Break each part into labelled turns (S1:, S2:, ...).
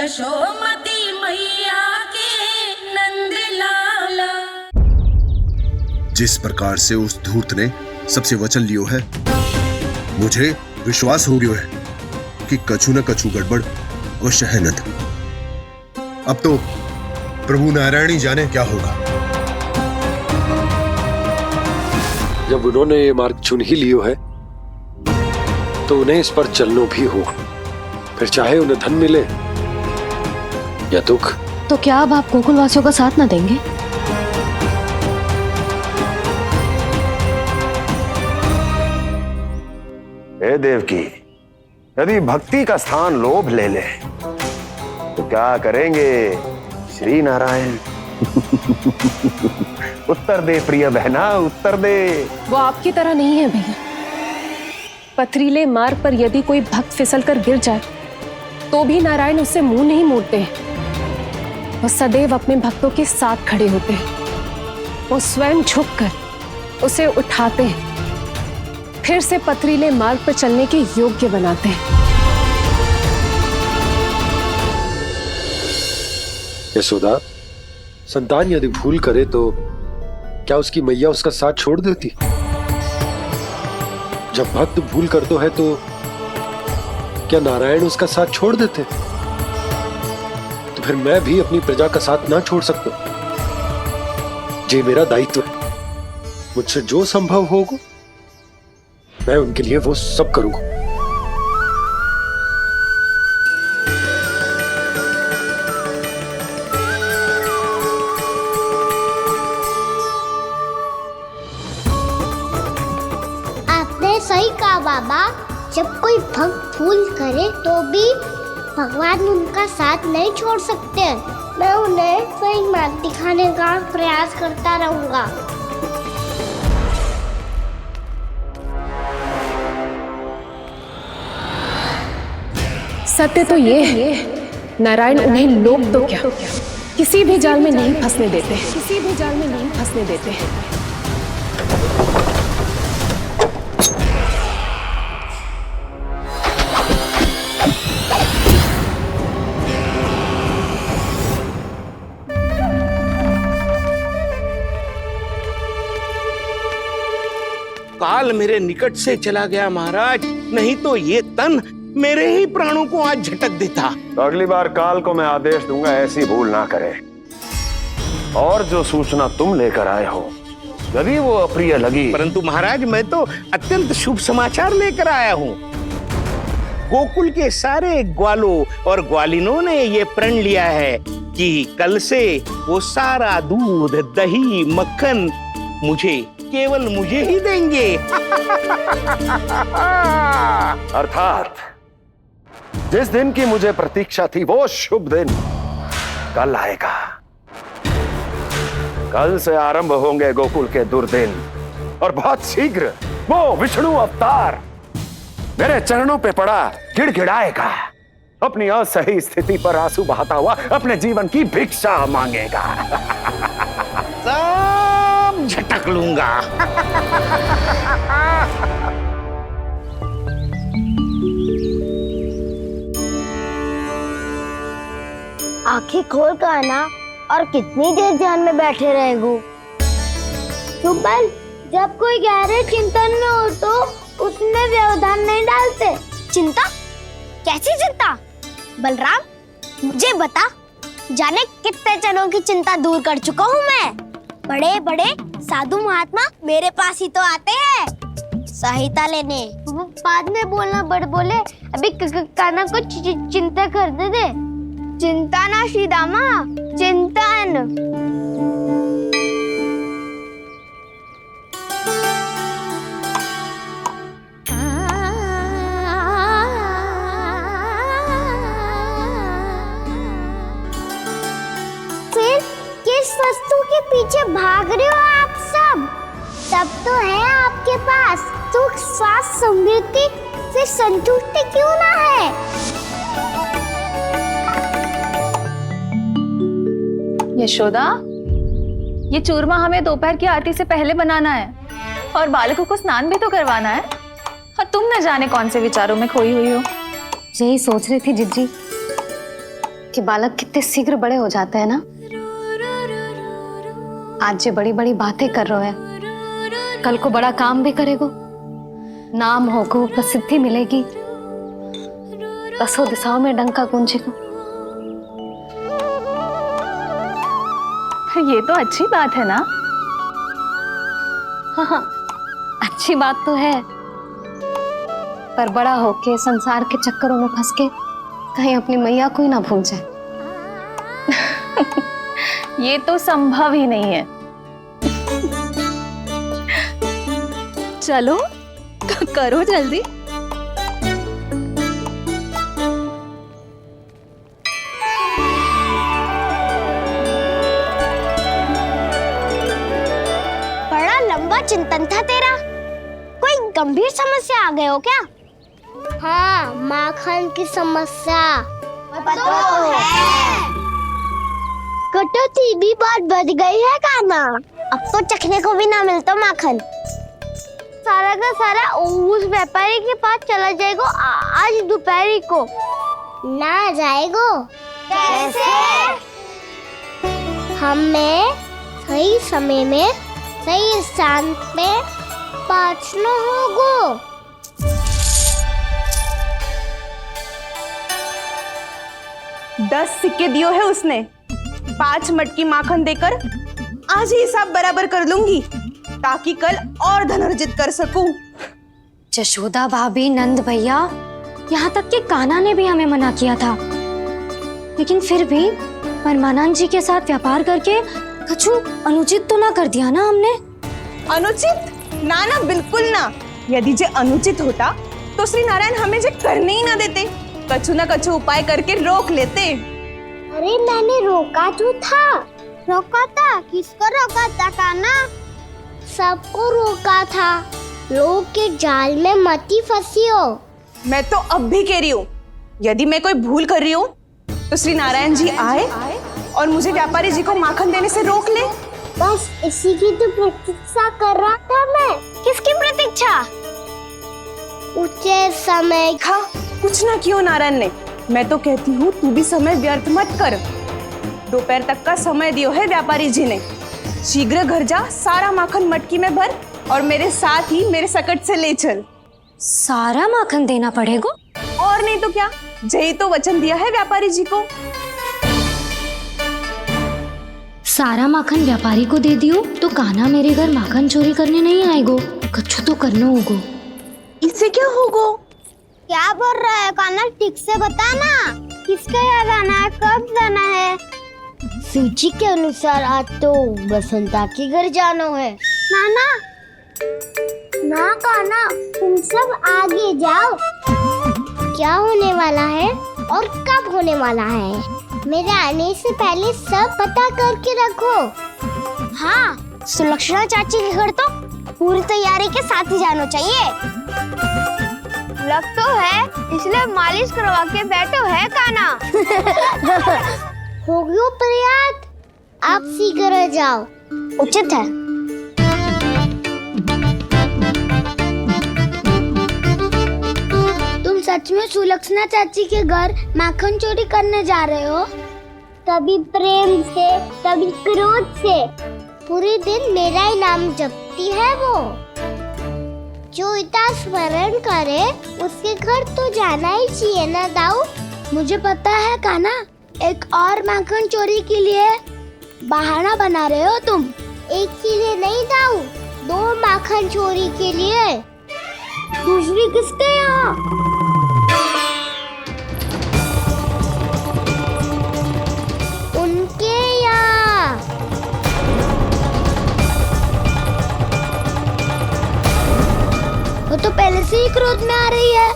S1: यशोमती मैया के नंद लाला।
S2: जिस प्रकार से उस धूर्त ने सबसे वचन लियो है, मुझे विश्वास हो गयो है कि कछु न कछु गड़बड़ अवश्य है नंद। अब तो प्रभु नारायण ही जाने क्या होगा।
S3: जब उन्होंने ये मार्ग चुन ही लियो है तो उन्हें इस पर चलना भी होगा, फिर चाहे उन्हें धन मिले या दुख।
S4: तो क्या अब आप गोकुलवासियों का साथ न देंगे?
S5: हे देवकी, यदि भक्ति का स्थान लोभ ले ले तो क्या करेंगे श्री नारायण? उत्तर दे प्रिय बहना, उत्तर दे।
S4: वो आपकी तरह नहीं है भैया। पथरीले मार्ग पर यदि कोई भक्त फिसलकर गिर जाए तो भी नारायण उससे मुंह नहीं मोड़ते हैं। वो सदैव अपने भक्तों के साथ खड़े होते हैं। वो स्वयं झुककर उसे उठाते हैं, फिर से पथरीले मार्ग पर चलने के योग्य बनाते हैं।
S3: यशोदा, संतान यदि भूल करे तो क्या उसकी मैया उसका साथ छोड़ देती? जब भक्त भूल करता है तो क्या नारायण उसका साथ छोड़ देते? तो फिर मैं भी अपनी प्रजा का साथ ना छोड़ सकता। ये मेरा दायित्व है। मुझसे जो संभव होगा मैं उनके लिए वो सब करूंगा।
S6: आपने सही कहा बाबा। जब कोई भक्त भूल करे तो भी भगवान उनका साथ नहीं छोड़ सकते। मैं उन्हें सही मार्ग दिखाने का प्रयास करता रहूंगा।
S4: सत्य तो ये है, नारायण उन्हें लोग तो क्या किसी भी जाल में नहीं फंसने देते, किसी भी जाल में नहीं फंसने देते हैं।
S7: काल मेरे निकट से चला गया महाराज, नहीं तो ये तन मेरे ही प्राणों को आज झटक देता।
S5: तो अगली बार काल को मैं आदेश दूंगा ऐसी भूल ना करे। और जो सूचना तुम लेकर आए हो यदि वो अप्रिय लगी,
S7: परंतु महाराज मैं तो अत्यंत शुभ समाचार लेकर आया हूँ। गोकुल के सारे ग्वालों और ग्वालिनों ने ये प्रण लिया है कि कल से वो सारा दूध, दही, मक्खन केवल मुझे ही देंगे।
S5: अर्थात जिस दिन की मुझे प्रतीक्षा थी वो शुभ दिन कल आएगा। कल से आरंभ होंगे गोकुल के दुर्दिन और बहुत शीघ्र वो विष्णु अवतार मेरे चरणों पे पड़ा गिड़गिड़ाएगा। अपनी असही स्थिति पर आंसू बहाता हुआ अपने जीवन की भिक्षा मांगेगा।
S7: सब झटक लूंगा।
S6: आंखें खोल कर आना। और कितनी देर ध्यान में बैठे रहेगो? सुबल, जब कोई गहरे चिंतन में हो तो उसमें व्यवधान नहीं डालते। चिंता? कैसी चिंता? बलराम, मुझे बता, जाने कितने जनों की चिंता दूर कर चुका हूँ मैं। बड़े बड़े साधु महात्मा मेरे पास ही तो आते हैं सहायता लेने। बाद में बोलना बड़ बोले, अभी काना को चिंता करने दे। चिंता ना श्रीदामा, चिंतन। फिर किस वस्तु के पीछे भाग रहे हो आप सब? सब तो है आपके पास। सुख, स्वास्थ्य, समृद्धि से संतुष्टि क्यों ना है?
S8: यशोदा, ये चूरमा हमें दोपहर की आरती से पहले बनाना है और बालकों को स्नान भी तो करवाना है। और तुम न जाने कौन से विचारों में खोई हुई हो।
S4: यही सोच रही थी जिज्जी
S9: कि बालक कितने शीघ्र बड़े हो जाते हैं ना। आज जो बड़ी बड़ी बातें कर रहे हैं, कल को बड़ा काम भी करेगो, नाम होगो, प्रसिद्धि मिलेगी, दसों दिशाओं में डंका गूंजेगो।
S8: ये तो अच्छी बात है ना।
S9: हाँ, अच्छी बात तो है, पर बड़ा होके संसार के चक्करों में फंस के कहीं अपनी मैया को ही ना भूल जाए।
S8: ये तो संभव ही नहीं है।
S4: चलो करो जल्दी।
S6: बड़ा लंबा चिंतन था तेरा। कोई गंभीर समस्या आ गए हो क्या? हाँ, माखन की समस्या तो है। कटौती भी बहुत बढ़ गई है काना। अब तो चखने को भी ना मिलता माखन। सारा का सारा उस व्यापारी के पास चला जाएगा आज दोपहर को। ना जाएगो? कैसे? हमें सही समय में सही स्थान पे पहुंचना होगा।
S10: 10 सिक्के दियो है उसने। 5 मटकी माखन देकर आज ही हिसाब बराबर कर लूंगी, ताकि कल और धन अर्जित कर सकूं।
S9: जशोदा भाभी, नंद भैया, यहाँ तक कि कान्हा ने भी हमें मना किया था, लेकिन फिर भी परमानंद जी के साथ व्यापार करके कछु अनुचित तो ना कर दिया ना हमने?
S10: अनुचित? ना ना, बिल्कुल ना। यदि जे अनुचित होता तो श्री नारायण हमें जे करने ही ना देते, कछु ना कछु उपाय करके रोक लेते।
S6: अरे मैंने रोका तो था। रोका था? किसको रोका था कान्हा? सबको रोका था। लोग के जाल में मती फंसी हो।
S10: मैं तो अब भी कह रही हूँ, यदि मैं कोई भूल कर रही हूँ तो श्री नारायण जी आए और मुझे व्यापारी जी को माखन देने से रोक ले।
S6: बस इसी की तो प्रतीक्षा कर रहा था मैं। किसकी प्रतीक्षा? उचित समय
S10: खा कुछ ना क्यों नारायण ने। मैं तो कहती हूँ तू भी समय व्यर्थ मत कर। दोपहर तक का समय दियो है व्यापारी जी ने। शीघ्र घर जा, सारा माखन मटकी में भर और मेरे साथ ही मेरे सकट से ले चल।
S9: सारा माखन देना पड़ेगा?
S10: और नहीं तो क्या, यही तो वचन दिया है व्यापारी जी को।
S9: सारा माखन व्यापारी को दे दियो तो कान्हा मेरे घर माखन चोरी करने नहीं आएगो। कछु तो करना होगो।
S10: इससे क्या होगो?
S6: क्या बोल रहा है कान्हा? ठीक से बता ना। किसका यहाँ जाना है, कब जाना है? सूची के अनुसार आज तो बसंता के घर जाना है। नाना ना कान्हा, तुम सब आगे जाओ। क्या होने वाला है और कब होने वाला है, मेरे आने से पहले सब पता करके रखो। हाँ, सुलक्षणा चाची के घर तो पूरी तैयारी के साथ ही जाना चाहिए। लग तो है, इसलिए मालिश करवा के बैठो है कान्हा। हो गयो प्रयास, आप शीघ्र जाओ। उचित है। तुम सच में सुलक्षणा चाची के घर माखन चोरी करने जा रहे हो? कभी प्रेम से, कभी क्रोध से, पूरे दिन मेरा ही नाम जपती है वो। जो इतना स्मरण करे उसके घर तो जाना ही चाहिए ना दाऊ। मुझे पता है कान्हा, एक और माखन चोरी के लिए बहाना बना रहे हो तुम। एक के लिए नहीं दाऊ, 2 माखन चोरी के लिए। दूसरी किसके यहाँ? उनके यहाँ। वो तो पहले से ही क्रोध में आ रही है।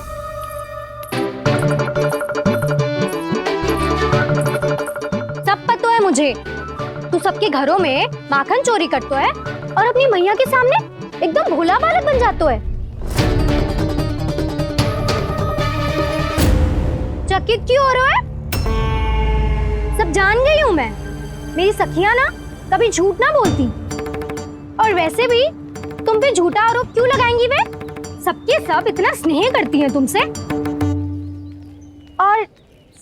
S9: सब पता है मुझे, तू सबके घरों में माखन चोरी करतो है और अपनी मैया के सामने एकदम भोला बालक बन जातो है। चकित क्यों हो रहे हो? सब जान गई हूँ मैं। मेरी सखियां ना कभी झूठ ना बोलती, और वैसे भी तुम पे झूठा आरोप क्यों लगाएंगी वे? सबके सब इतना स्नेह करती हैं तुमसे, और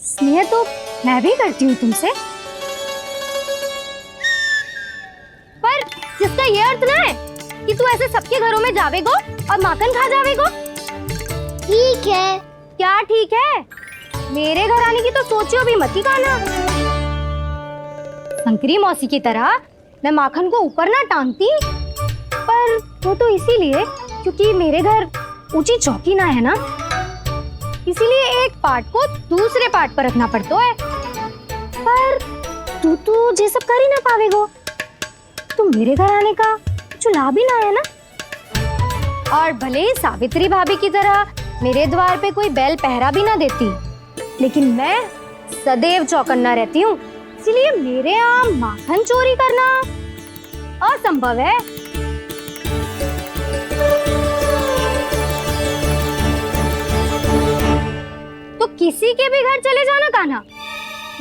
S9: स्नेह तो मैं भी करती हूँ तुमसे, पर जिसका ये अर्थ ना है कि तू ऐसे सबके घरों में जावेगो और माखन खा जावेगो। ठीक है। क्या ठीक है? मेरे घर आने की तो सोचियो भी मत ही खाना। शंकरी मौसी की तरह मैं माखन को ऊपर ना टांगती, पर वो तो इसीलिए क्योंकि मेरे घर ऊंची चौकी ना है ना, इसीलिए एक पार्ट को दूसरे पार्ट पर रखना पड़ता है। पर तू तो ये सब कर ही ना पावेगो, तो मेरे घर आने का कुछ लाभ ही ना है ना। और भले ही सावित्री भाभी की तरह मेरे द्वार पे कोई बैल पहरा भी ना देती, लेकिन मैं सदैव चौकन्ना रहती हूँ, इसलिए मेरे यहाँ माखन चोरी करना असंभव है। तो किसी के भी घर चले जाना कान्हा,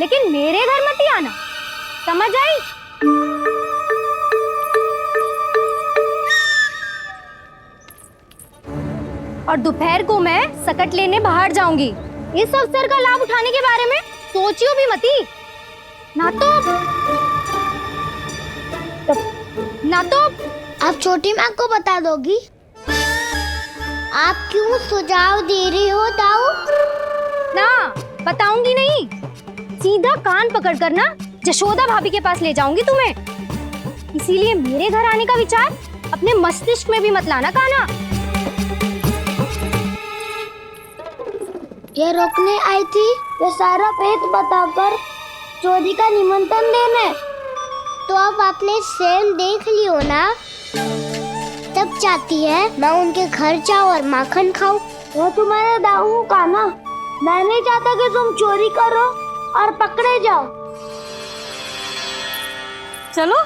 S9: लेकिन मेरे घर मत ही आना, समझ आई? और दोपहर को मैं सकट लेने बाहर जाऊंगी। इस अवसर का लाभ उठाने के बारे में सोचियो भी मती, ना तो
S6: आप छोटी माँ को बता दोगी? आप क्यों सुझाव दे रही हो दाऊ?
S9: ना बताऊंगी नहीं, सीधा कान पकड़ कर ना जशोदा भाभी के पास ले जाऊंगी तुम्हें। इसीलिए मेरे घर आने का विचार अपने मस्तिष्क में भी मत लाना कान्हा।
S6: ये रोकने आई थी वे सारा भेद बताकर चोरी का निमंत्रण देने, तो अब आपने स्वयं देख लियो ना। तब चाहती है मैं उनके घर जाऊँ और माखन खाऊं। वो तुम्हारा दाऊ का ना, मैं नहीं चाहता कि तुम चोरी करो और पकड़े जाओ।
S10: चलो,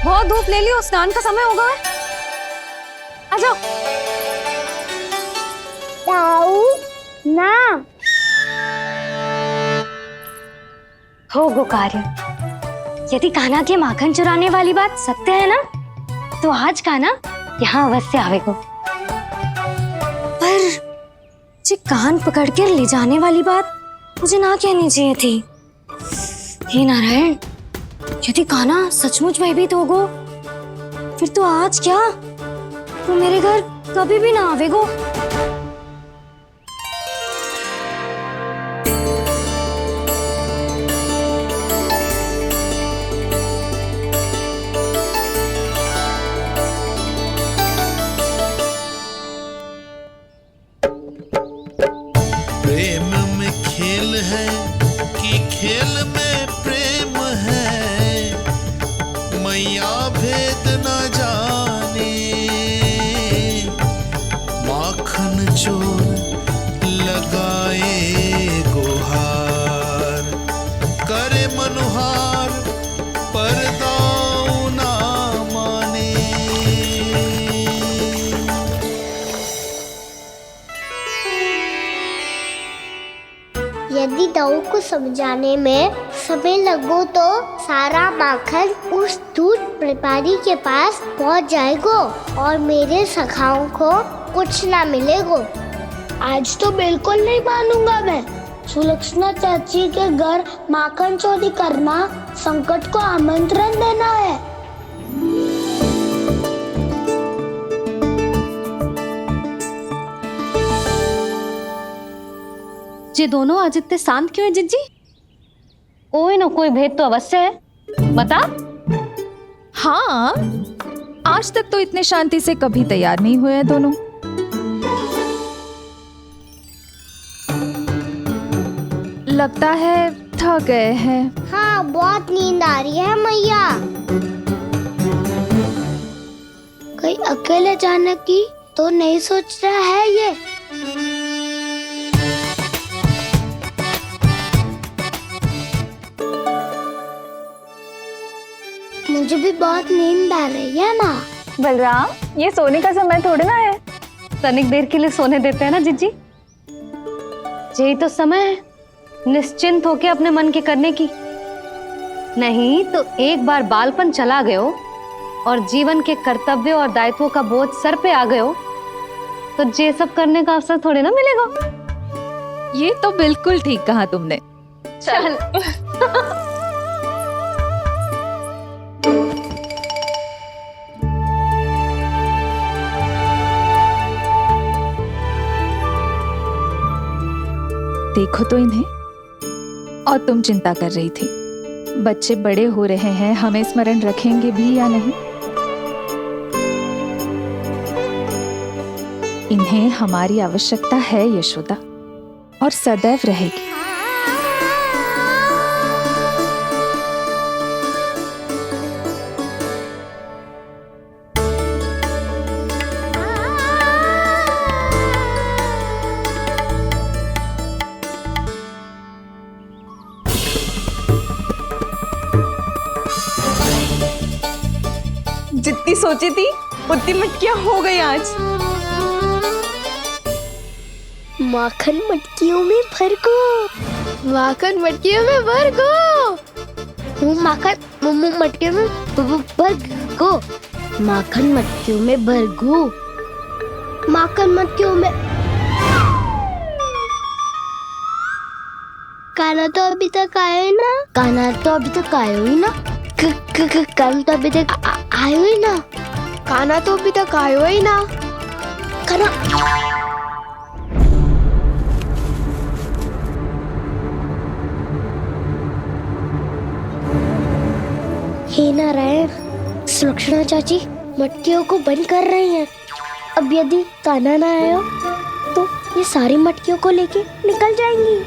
S10: बहुत धूप ले लियो, स्नान का समय होगा। आ जाओ।
S6: दाऊ ना
S9: हो गो कार्य। यदि कान्हा के माखन चुराने वाली बात सत्य है ना, तो आज कान्हा यहाँ अवश्य आवेगो। पर जे कान पकड़ कर ले जाने वाली बात मुझे ना कहनी चाहिए थी। हे नारायण, यदि कान्हा सचमुच भयभीत होगो, फिर तो आज क्या, तो मेरे घर कभी भी ना आवेगो।
S11: प्रेम में खेल है कि खेल में प्रेम है, मैया भेद न जाने। माखन चोर लगाए गुहार, करे मनुहार पर दाऊ ना माने।
S6: यदि दाऊ को समझाने में समय लगो तो सारा माखन उस दूध व्यापारी के पास पहुंच जाएगो और मेरे सखाओं को कुछ ना मिलेगो। आज तो बिल्कुल नहीं मानूंगा मैं। सुलक्षणा चाची के घर माखन चोरी करना संकट को आमंत्रण देना है।
S9: ये दोनों आज इतने शांत क्यों है जिज्जी? कोई ना कोई भेद तो अवश्य है, बता।
S8: हाँ, आज तक तो इतने शांति से कभी तैयार नहीं हुए हैं दोनों। लगता है थक गए हैं।
S6: हाँ, बहुत नींद आ रही है मैया। कहीं अकेले जाने की तो नहीं सोच रहा है ये? मुझे भी बहुत नींद आ रही है माँ।
S8: बलराम, ये सोने का समय थोड़ी ना है।
S9: तनिक देर के लिए सोने देते हैं ना जिज्जी। यही तो समय है निश्चिंत होके अपने मन के करने की। नहीं तो एक बार बालपन चला गयो और जीवन के कर्तव्यों और दायित्वों का बोझ सर पे आ गयो, तो ये सब करने का अवसर थोड़े ना मिलेगा।
S8: ये तो बिल्कुल ठीक कहा तुमने। चल।
S12: देखो तो इन्हें। और तुम चिंता कर रही थी बच्चे बड़े हो रहे हैं, हमें स्मरण रखेंगे भी या नहीं। इन्हें हमारी आवश्यकता है यशोदा, और सदैव रहेगी।
S10: जितनी सोची थी उतनी मटकियां हो गई आज।
S6: माखन मटकियों में भर को, माखन मटकियों में भर को, माखन मटकियों में भर को, माखन मटकियों में भर को, माखन मटकियों में। काना तो अभी तक आया ही ना, काना तो अभी तक आया ही ना, काना तो अभी तक आयो ही ना, काना तो अभी तक आयो ही ना, काना। हे नारायण, सुलक्षणा चाची मटकियों को बंद कर रही हैं। अब यदि काना ना आया तो ये सारी मटकियों को लेके निकल जाएंगी।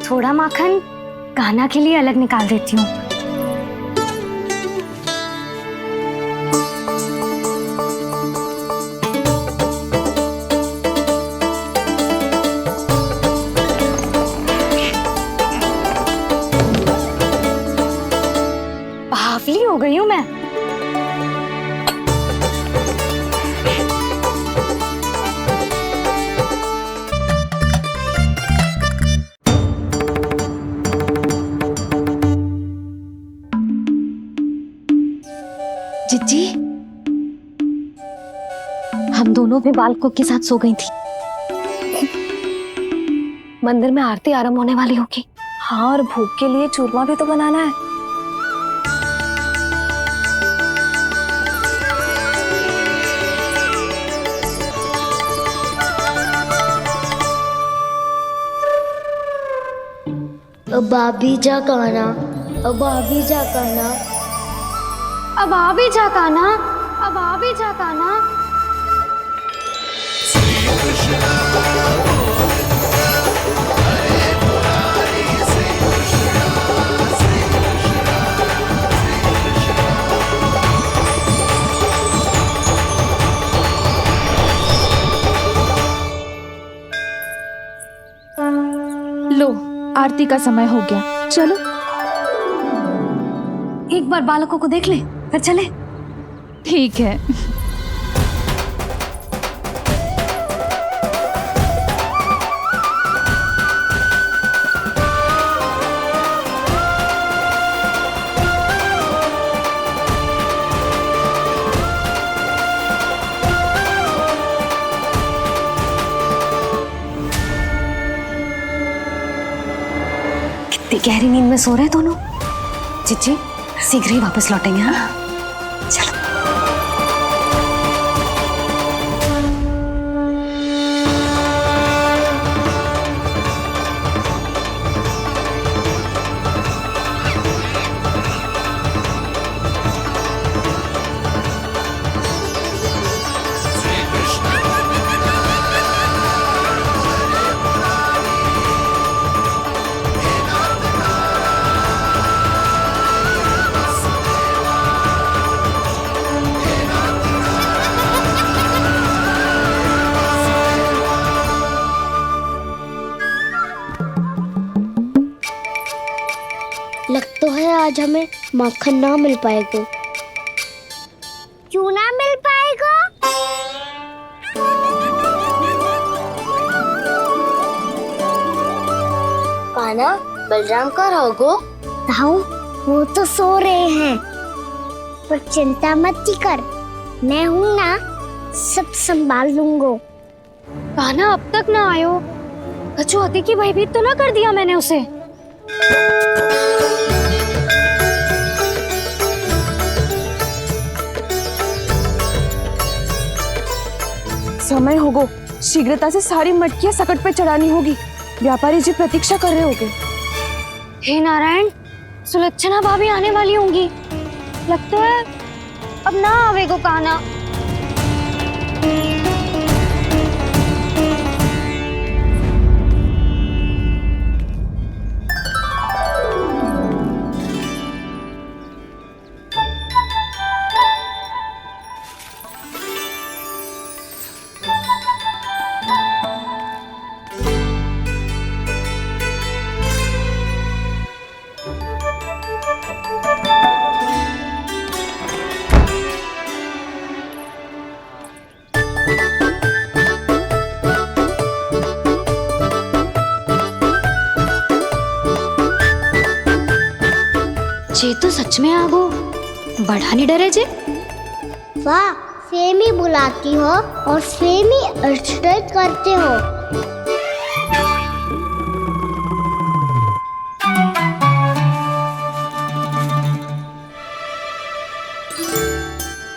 S9: थोड़ा माखन कान्हा के लिए अलग निकाल देती हूँ। बावली हो गई हूँ मैं। जिज्जी, हम दोनों भी बालकों के साथ सो गई थी। मंदिर में आरती आरंभ होने वाली होगी।
S4: हाँ, और भोग के लिए चूरमा भी तो बनाना है।
S6: अब आ भी जा काना, अब आ भी जा काना,
S9: अब आ भी जा कान्हा, अब आ भी जा कान्हा।
S12: लो, आरती का समय हो गया, चलो।
S9: एक बार बालकों को देख ले, फिर चले।
S12: ठीक है।
S9: कितनी गहरी नींद में सो रहे दोनों। जिज्जी शीघ्र ही वापस लौटेंगे। हाँ, चलो।
S6: लग तो है आज हमें माखन ना मिल पाएगा। क्यों ना मिल पाएगा? कान्हा, बलराम का रहोगो? ताऊ, वो तो सो रहे हैं, पर चिंता मत कर, मैं हूं ना, सब संभाल लूंगा।
S9: कान्हा अब तक ना आयो। कछु अति की भयभीत तो ना कर दिया मैंने उसे?
S10: समय होगो, शीघ्रता से सारी मटकियां सकट पे चढ़ानी होगी। व्यापारी जी प्रतीक्षा कर रहे होंगे।
S9: हे नारायण, सुलक्षणा भाभी आने वाली होंगी। लगता है अब ना आवेगो कान्हा। जे तो सच में आगो, बड़ा नहीं डरे जे।
S6: वाह, सेम ही बुलाती हो और सेम ही अर्चना करते हो।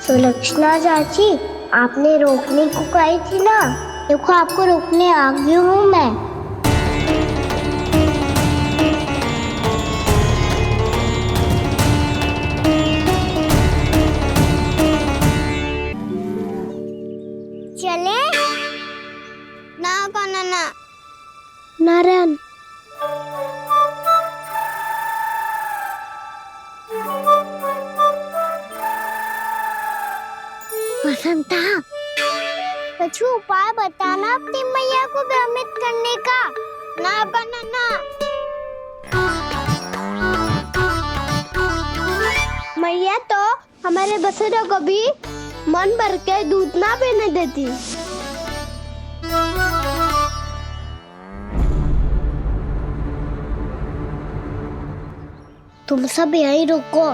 S6: सुलक्षणा चाची, आपने रोकने को कही थी ना, देखो आपको रोकने आ गई हूँ मैं। चले ना कान्हा ना। नारायण, बसंता, कुछ उपाय बताना अपनी मैया को भ्रमित करने का। ना कान्हा ना। मैया तो हमारे बसेरा को भी मन भर के दूध ना पीने देती। तुम सब यहीं रुको।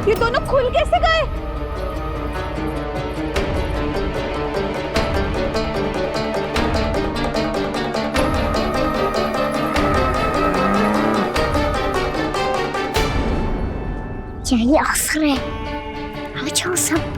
S10: ये दोनों खुल कैसे गए?
S6: यही अवसर है, आ जाओ सब।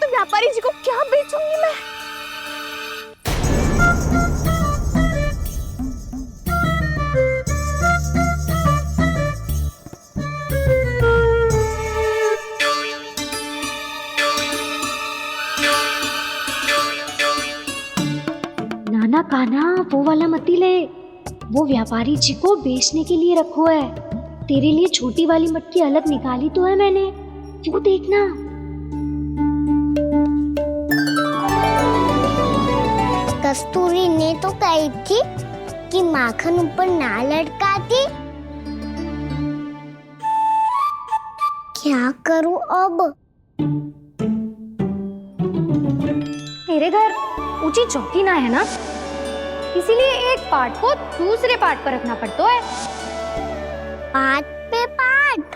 S10: व्यापारी जी को क्या बेचूंगी मैं?
S9: नाना कान्हा वो वाला मती ले, वो व्यापारी जी को बेचने के लिए रखो है। तेरे लिए छोटी वाली मटकी अलग निकाली तो है मैंने, वो देखना।
S6: कस्तूरी ने तो कही थी कि माखन ऊपर ना लटकाती। क्या करूं अब?
S9: मेरे घर ऊंची चौकी ना है ना, इसीलिए एक पार्ट को दूसरे पार्ट पर रखना पड़ता है।
S6: पार्ट पे पार्ट।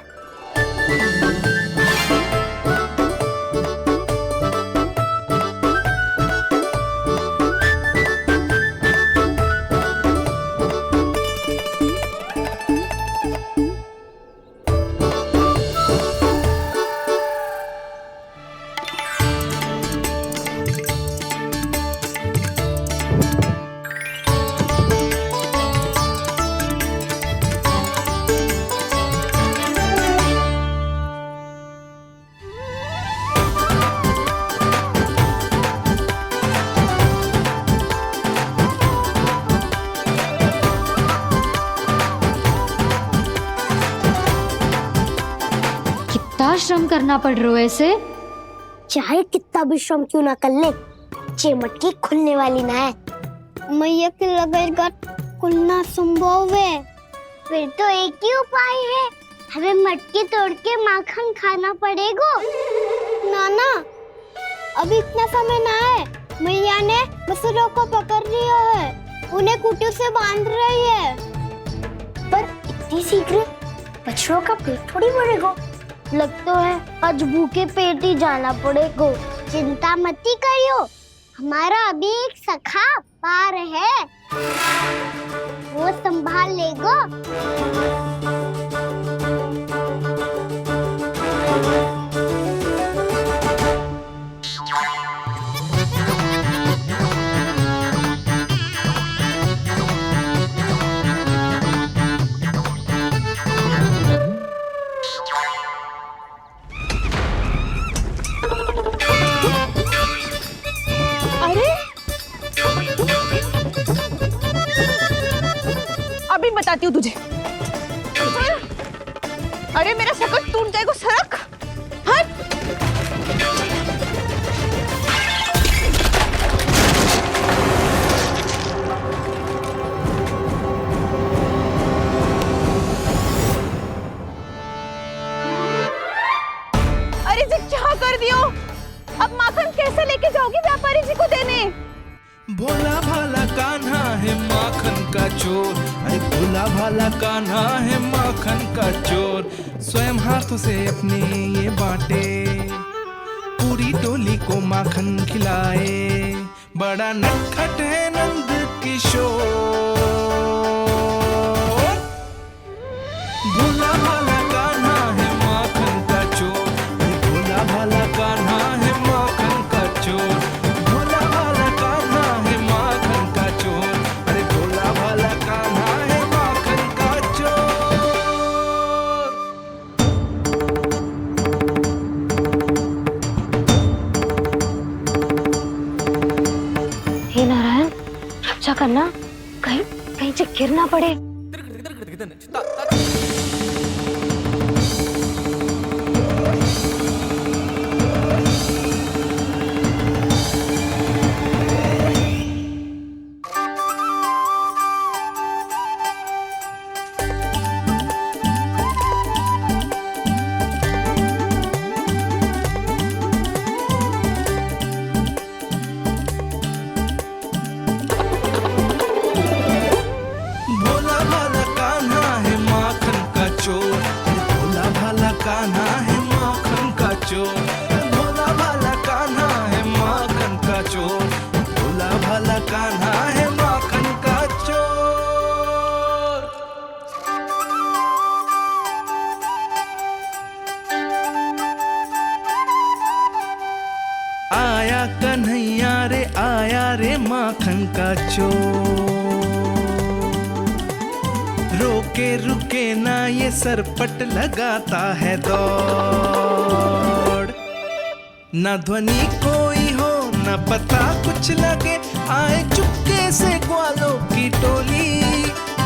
S9: कितना श्रम करना पड़ रहा है इसे।
S6: चाहे कितना भी श्रम क्यों ना कर ले, ये मटकी खुलने वाली ना है। मैया के बगैर खुलना संभव है। फिर तो एक ही उपाय है, हमें मटकी तोड़ के माखन खाना पड़ेगा। नाना, अभी इतना समय ना है। मैया ने बछड़ों को पकड़ लिया है, उन्हें खूंटों से बांध रही है। पर इतनी शीघ्र बछड़ों का पेट थोड़ी भरेगा। लगता है आज भूखे पेट ही जाना पड़ेगा। चिंता मत करियो, हमारा अभी एक सखा पार है, वो संभाल लेगा।
S10: अभी बताती हूँ तुझे। अरे मेरा सकट टूट जाएगा, सरक हट। अरे जी क्या कर दियो? अब माखन कैसे लेके जाओगी व्यापारी जी को देने?
S11: भोला भाला कान्हा है माखन का चोर, अरे भोला भाला कान्हा है माखन का चोर। स्वयं हाथों से अपने ये बांटे, पूरी टोली को माखन खिलाए। बड़ा नटखट है नंद किशोर। भोला भाला कान्हा है माखन का चोर, अरे भोला भाला कान्हा है माखन का चोर। भोला भाला कान्हा है माखन का चोर, अरे भोला भाला कान्हा है माखन का चोर।
S9: हे नारायण, रक्षा करना, कहीं कहीं से गिर ना पड़े।
S11: भोला भाला कान्हा है माखन का चोर, अरे भोला भाला कान्हा है माखन का चोर। भोला भाला कान्हा है माखन का चोर, भोला भाला कान्हा है माखन का चोर। आया कन्हैया रे आया रे माखन का चोर। रोके रुके ना ये सरपट लगाता है दौड़। ना ध्वनि कोई हो ना पता कुछ लगे, आए चुपके से ग्वालों की टोली।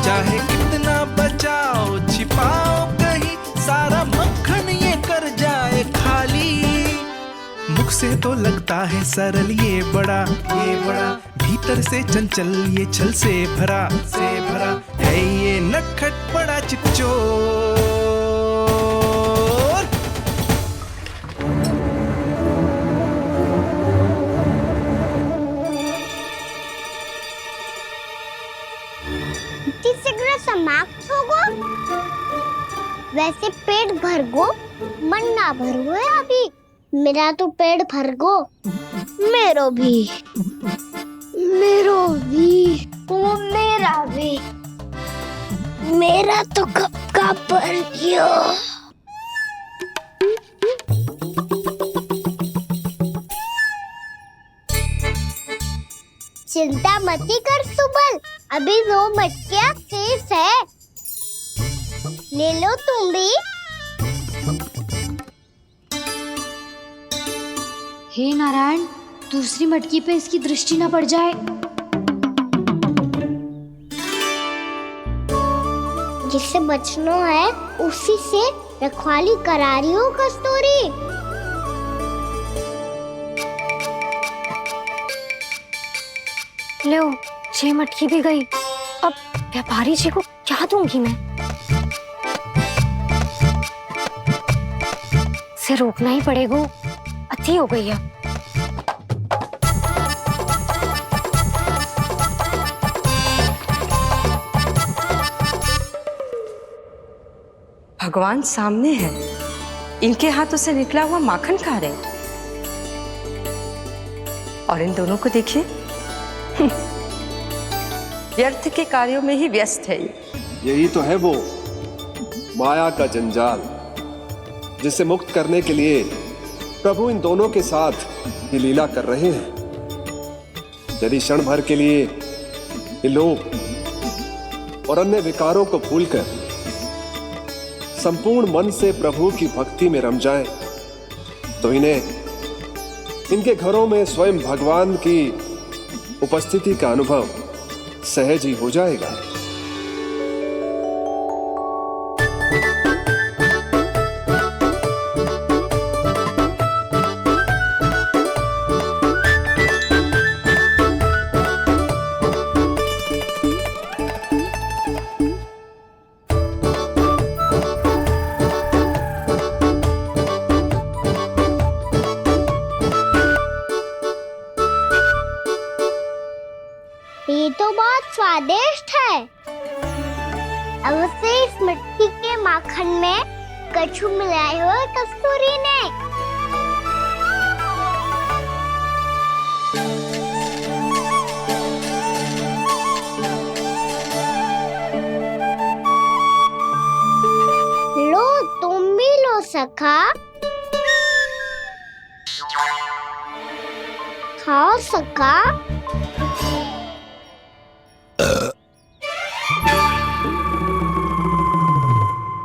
S11: चाहे कितना बचाओ छिपाओ कहीं, सारा मक्खन ये कर जाए खाली। मुख से तो लगता है सरल ये बड़ा, भीतर भीतर से चंचल ये छल से भरा है ये नटखट बड़ा चिकचोर।
S6: शीघ्र समाप्त होगो, वैसे पेट भर गो मन ना भर गो है अभी। मेरा तो पेट भर गो, मेरो भी ओ मेरा भी, मेरा तो कब का भर गयो। चिंता मती कर सुबल, अभी 2 मटकियाँ शेष है, ले लो तुम भी।
S9: हे नारायण, दूसरी मटकी पे इसकी दृष्टि न पड़ जाए।
S6: जिससे बचना है उसी से रखवाली करा रही हो कस्तूरी।
S9: लो, 6 मटकी भी गई। अब व्यापारी जी को क्या दूंगी मैं? इसे रोकना ही पड़ेगा, अति हो गई है।
S10: भगवान सामने है, इनके हाथों से निकला हुआ माखन खा रहे हैं। और इन दोनों को देखिए, व्यर्थ के कार्यों में ही व्यस्त है।
S3: यही तो है वो माया का जंजाल, जिसे मुक्त करने के लिए प्रभु इन दोनों के साथ ये लीला कर रहे हैं। यदि क्षण भर के लिए ये लोग और अन्य विकारों को भूलकर संपूर्ण मन से प्रभु की भक्ति में रम जाएं, तो इन्हें इनके घरों में स्वयं भगवान की उपस्थिति का अनुभव सहज ही हो जाएगा।
S6: ये तो बहुत स्वादिष्ट है। अवश्य इस मिट्टी के माखन में कछु मिलाए हो कस्तूरी ने। लो, तुम भी लो सखा, खाओ सखा।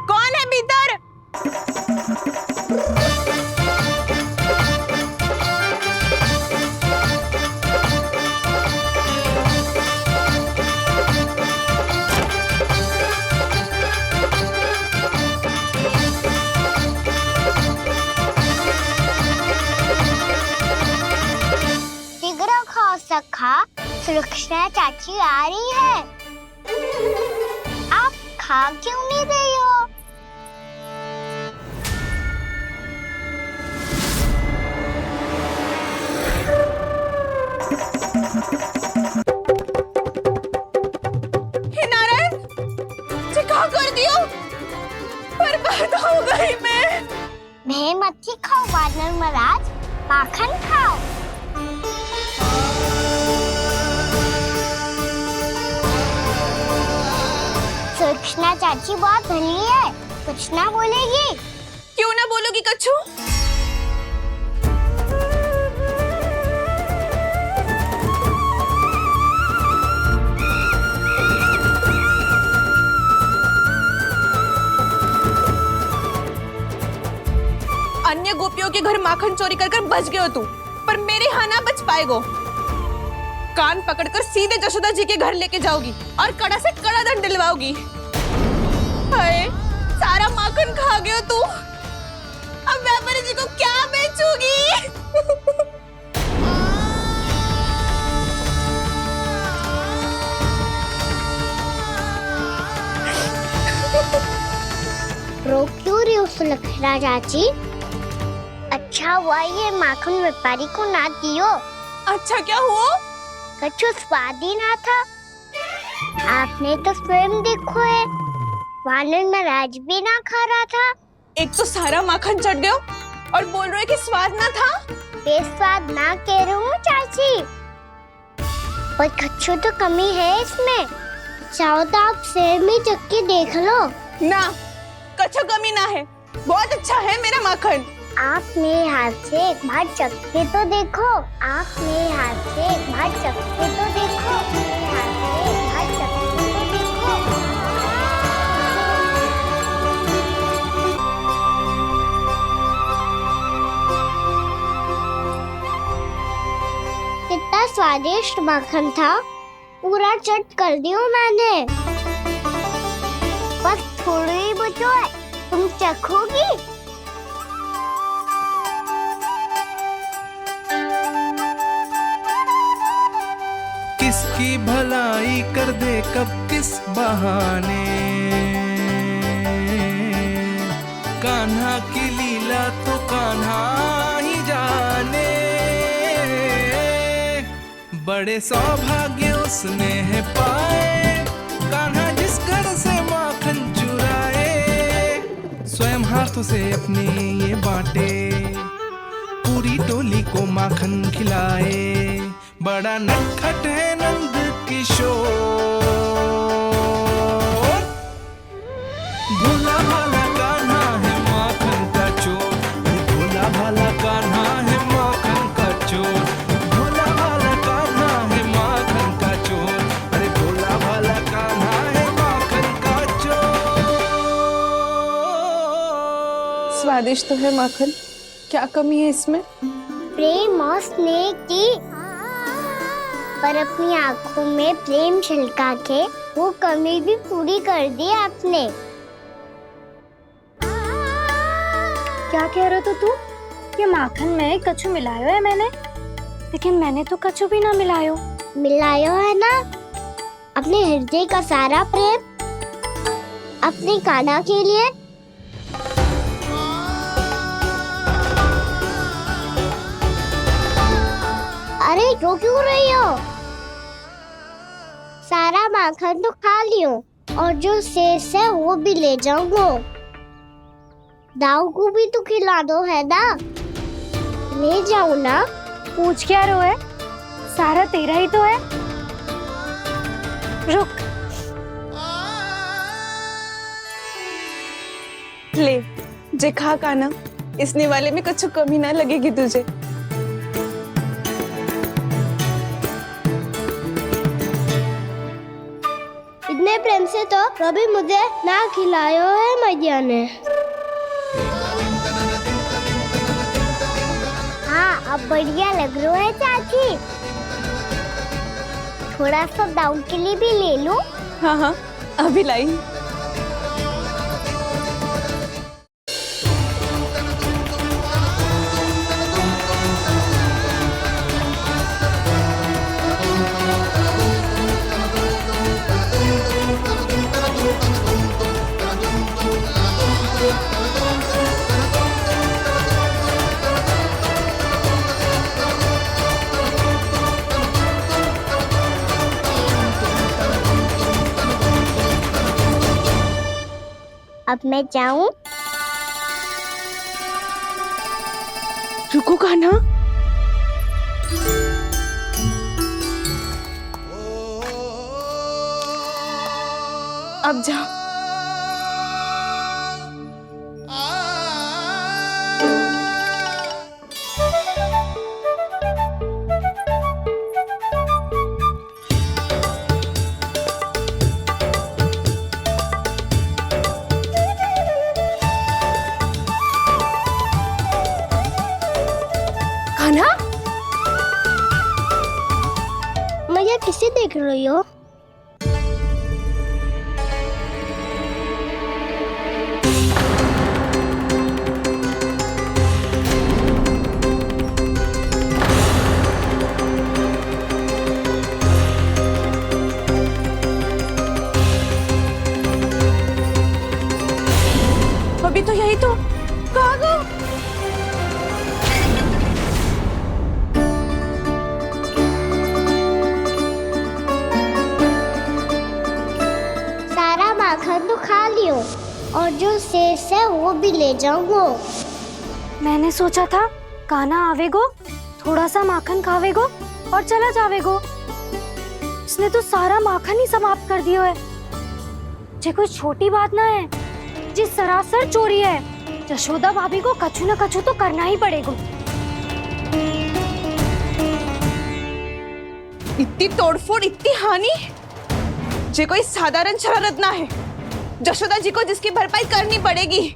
S10: कौन है भीतर?
S6: शीघ्र खाओ सखा, सुलक्षणा चाची आ रही है। आप खा क्यों नहीं रही हो?
S10: हे नारायण, क्या कर दियो? बर्बाद हो गई मैं।
S6: मच्छी खाओ वानर महाराज, माखन खाओ। सुलक्षणा चाची बहुत भली है, कुछ ना बोलेगी।
S10: क्यों ना बोलोगी कच्छू? अन्य गोपियों के घर माखन चोरी कर बच गए हो तू, पर मेरे यहाँ ना बच पाएगो। कान पकड़कर सीधे जशोदा जी के घर लेके जाओगी और कड़ा से कड़ा दंड दिलवाओगी। हाय, सारा माखन खा गए हो तू। अब व्यापारी जी को क्या बेचूगी?
S6: सुलक्षणा चाची, अच्छा हुआ ये माखन व्यापारी को ना दियो।
S10: अच्छा क्या हुआ?
S6: कछु स्वाद ही ना था। आपने तो स्वयं देखो है, वानर नाराज भी ना खा रहा था।
S10: एक तो सारा माखन चढ़ गयो और बोल रहे कि स्वाद ना था।
S6: बेस्वाद ना कह रही हूँ चाची, पर कछु तो कमी है इसमें। चाहो तो आप सेब में चक्की देख लो।
S10: ना, कछु कमी ना है, बहुत अच्छा है मेरा माखन।
S6: आप मेरे हाथ से एक बार चक्के तो देखो। आप मेरे हाथ से एक बार चक्के तो देखो। मेरे हाथ से एक बार चक्के तो देखो। कितना स्वादिष्ट माखन था, पूरा चट कर दिया मैंने। बस थोड़ी ही बचो है, तुम चखोगी?
S11: किसकी भलाई कर दे कब किस बहाने, कान्हा की लीला तो कान्हा ही जाने। बड़े सौभाग्य उसने है पाए, कान्हा जिस घर से माखन चुराए, स्वयं हाथों से अपने ये बांटे, पूरी टोली को माखन खिलाए। बड़ा नटखट है नंद किशोर, भोला भाला कान्हा है माखन का चोर। भोला भाला कान्हा है माखन का चोर। भोला भाला कान्हा है माखन का चोर। अरे भोला भाला कान्हा है माखन का चोर।
S10: स्वादिष्ट तो है माखन, क्या कमी है इसमें?
S6: प्रेम और स्नेह की, पर अपनी आंखों में प्रेम छलका के वो कमी भी पूरी कर दी आपने।
S9: क्या कह रहे हो तू? ये माखन में कछु मिलायो है मैंने, लेकिन मैंने तो कछु भी ना मिलायो।
S6: मिलायो है ना, अपने हृदय का सारा प्रेम अपने कान्हा के लिए। अरे रो क्यों रही हो? सारा माखन तो खा लियो और जो शेष है वो भी ले जाऊंगा। दाऊ को भी तो खिला दो है ना, ले जाओ ना।
S9: पूछ क्या रो है, सारा तेरा ही तो है। रुक,
S10: ले जे खा कान्हा, इसने वाले में कुछ कमी ना लगेगी तुझे।
S6: इतने प्रेम से तो कभी मुझे ना खिलायो है मैया ने। हाँ, अब बढ़िया लग रहा है चाची। थोड़ा सा दाऊ के लिए भी ले लो।
S10: हाँ हाँ, अभी लाई।
S6: अब मैं जाऊं?
S10: रुको कान्हा, अब जाओ। कान्हा,
S6: मैया किसे देख रही हो?
S10: अभी तो यही तो
S6: और जो शेष है वो भी ले जाऊंगा।
S9: मैंने सोचा था कान्हा आवेगो, थोड़ा सा माखन खावेगो और चला जावेगो। इसने तो सारा माखन ही समाप्त कर दिया है। ये कोई छोटी बात ना है, जी सरासर चोरी है। यशोदा भाभी को कछु न कछु तो करना ही पड़ेगा।
S10: इतनी तोड़फोड़, इतनी हानि, ये कोई साधारण शरारत ना है। यशोदा जी को जिसकी भरपाई करनी पड़ेगी।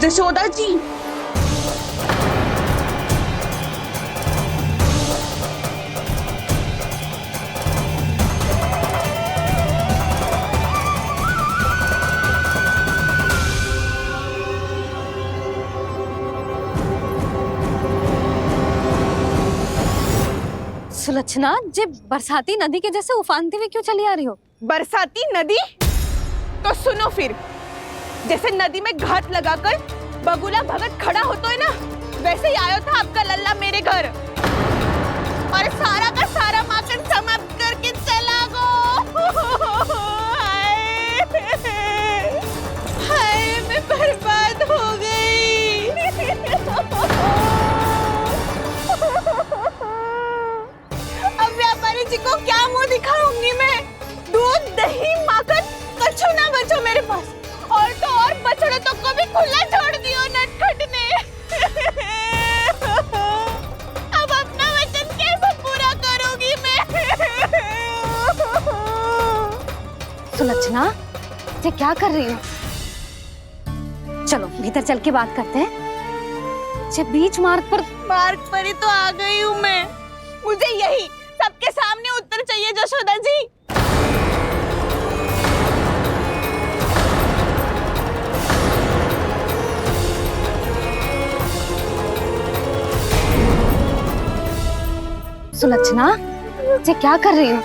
S10: यशोदा जी,
S9: सुलक्षणा, जे बरसाती नदी के जैसे उफानते हुए क्यों चली आ रही हो?
S10: बरसाती नदी? तो सुनो फिर, जैसे नदी में घाट लगाकर बगुला भगत खड़ा होता है ना, वैसे ही आया था आपका लल्ला मेरे घर और सारा का सारा माखन समाप्त करके चला गो। हाय, मैं बर्बाद हो गई। अब व्यापारी जी को क्या मुंह दिखाऊंगी मैं? दूध, दही, माखन कछु ना बचो मेरे पास। और तो और बछड़े तो को भी खुला छोड़ दियो नटखट ने। अब अपना वचन कैसे पूरा करूंगी मैं?
S9: सुलक्षणा, ये क्या कर रही हो? चलो भीतर चल के बात करते हैं। ये बीच मार्ग पर
S10: ही तो आ गई हूँ मैं। मुझे यही सबके सामने उत्तर चाहिए यशोदा जी।
S9: सुलक्षणा, ये क्या कर रही हो?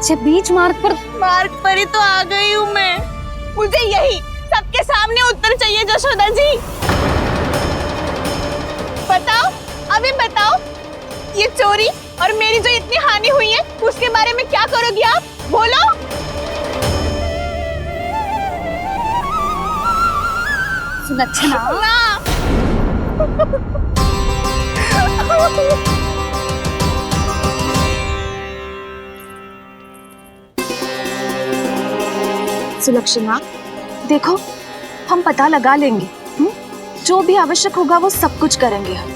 S9: ये बीच मार्ग
S10: पर ही तो आ गई हूँ मैं। मुझे यही सबके सामने उत्तर चाहिए यशोदा जी। बताओ, अभी बताओ, ये चोरी और मेरी जो इतनी हानि हुई है उसके बारे में क्या करोगी आप? बोलो।
S9: सुलक्षणा,
S12: सुलक्षणा, देखो, हम पता लगा लेंगे। जो भी आवश्यक होगा वो सब कुछ करेंगे हम।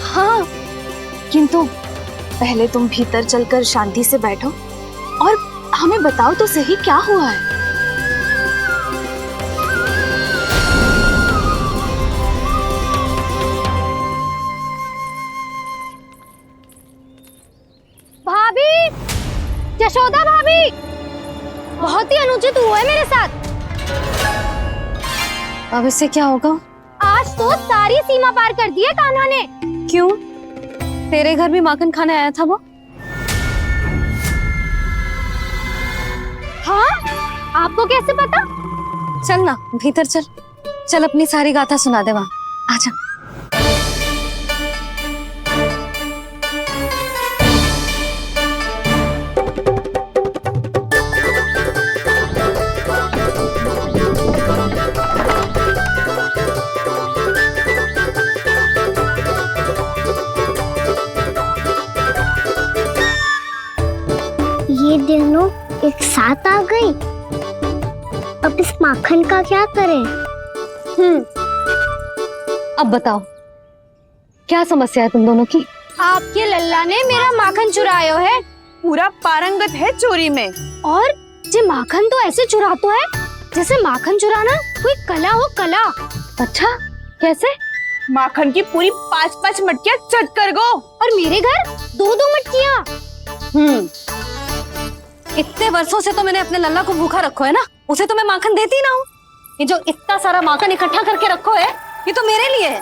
S12: हाँ, किंतु पहले तुम भीतर चलकर शांति से बैठो और हमें बताओ तो सही क्या हुआ है।
S9: भाभी, यशोदा भाभी, बहुत ही अनुचित हुआ है मेरे साथ। अब इससे क्या होगा? आज तो सारी सीमा पार कर दी है कान्हा ने। क्यों? तेरे घर भी माखन खाने आया था वो? हाँ? आपको कैसे पता? चल ना भीतर चल, चल अपनी सारी गाथा सुना दे वहाँ। आजा।
S6: ये दोनों एक साथ आ गई। अब इस माखन का क्या करें?
S9: अब बताओ, क्या समस्या है तुम दोनों की? आपके लल्ला ने मेरा माखन चुराया है।
S10: पूरा पारंगत है चोरी में।
S9: और जे माखन तो ऐसे चुरातो है जैसे माखन चुराना कोई कला हो, कला। अच्छा, कैसे?
S10: माखन की पूरी 5-5 मटकियां चट कर गो।
S9: और मेरे घर 2-2 मटकियां। इतने वर्षों से तो मैंने अपने लल्ला को भूखा रखो है ना, उसे तो मैं माखन देती ना हूँ। ये जो इतना सारा माखन इकट्ठा करके रखो है, ये तो मेरे लिए है।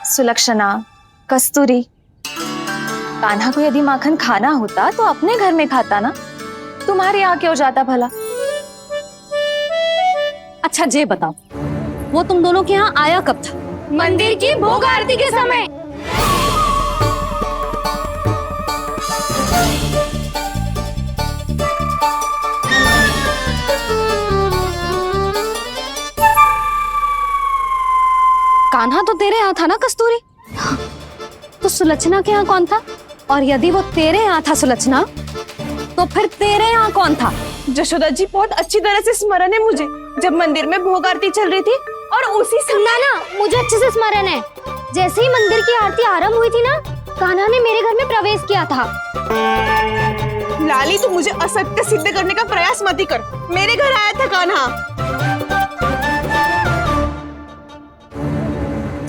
S8: सुलक्षणा, कस्तूरी, कान्हा को यदि माखन खाना होता तो अपने घर में खाता ना, तुम्हारे यहाँ क्यों जाता भला?
S9: अच्छा जे बताओ, वो तुम दोनों के यहाँ आया कब था?
S10: मंदिर की भोग आरती के समय।
S9: कान्हा तो तेरे यहाँ था ना कस्तूरी? तो सुलक्षणा के यहाँ कौन था? और यदि वो तेरे यहाँ था सुलक्षणा, तो फिर तेरे यहाँ कौन था?
S10: जशोदा जी, बहुत अच्छी तरह से स्मरण है मुझे, जब मंदिर में भोग आरती चल रही थी और उसी समय
S9: ना, मुझे अच्छे से स्मरण है। जैसे ही मंदिर की आरती आरंभ हुई थी ना, कान्हा ने मेरे घर में प्रवेश किया था।
S10: लाली, तू मुझे असत्य सिद्ध करने का प्रयास मत ही कर। मेरे घर आया था कान्हा।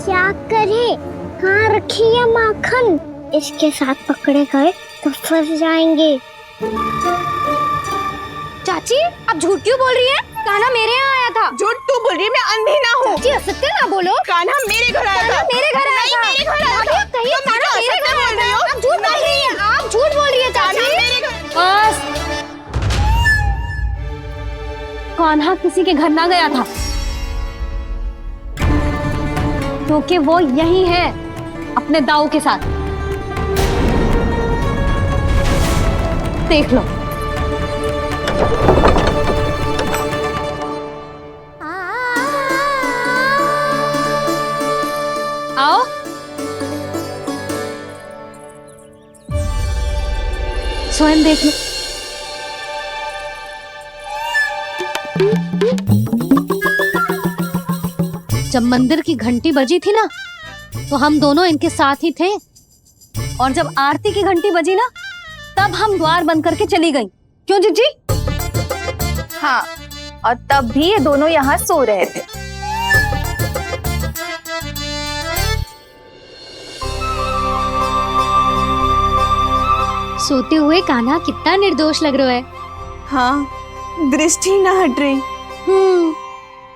S6: क्या करे, कहाँ रखी है माखन? इसके साथ पकड़े गए तो फंस जाएंगे।
S9: चाची, आप झूठ क्यों बोल रही है? कान्हा मेरे यहाँ आया था।
S10: झूठ तू बोल रही है, मैं अंधी ना हूँ।
S9: चाची, असत्य ना बोलो।
S10: कान्हा मेरे घर आया था।
S9: मेरे घर आया था।
S10: मेरे घर आया था।
S9: कहिए कान्हा मेरे घर आया था। आप झूठ बोल रही है। आप झूठ बोल रही है चाची। बस, कान्हा किसी के घर ना गया था, क्योंकि वो यही है अपने दाऊ के साथ। देख लो। आओ। स्वयं देख लो। जब मंदिर की घंटी बजी थी ना, तो हम दोनों इनके साथ ही थे, और जब आरती की घंटी बजी ना, तब हम द्वार बंद करके चली गई। क्यों जीजी?
S8: हाँ, और तब भी ये दोनों यहाँ सो रहे थे।
S9: सोते हुए कान्हा कितना निर्दोष लग रहा है।
S10: हाँ, दृष्टि ना हट रही।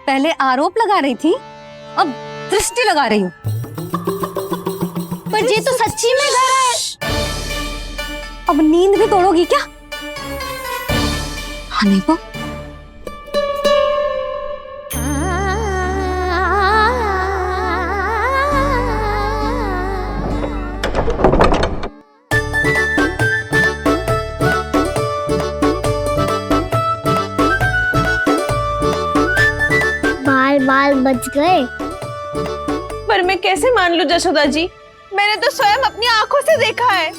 S9: पहले आरोप लगा रही थी, अब दृष्टि लगा रही हूँ। पर ये तो सच्ची में घर है। अब नींद भी तोड़ोगी क्या? हने को
S6: बाल बच गए।
S10: पर मैं कैसे मान लूं जशोदा जी, मैंने तो स्वयं अपनी आंखों से देखा है।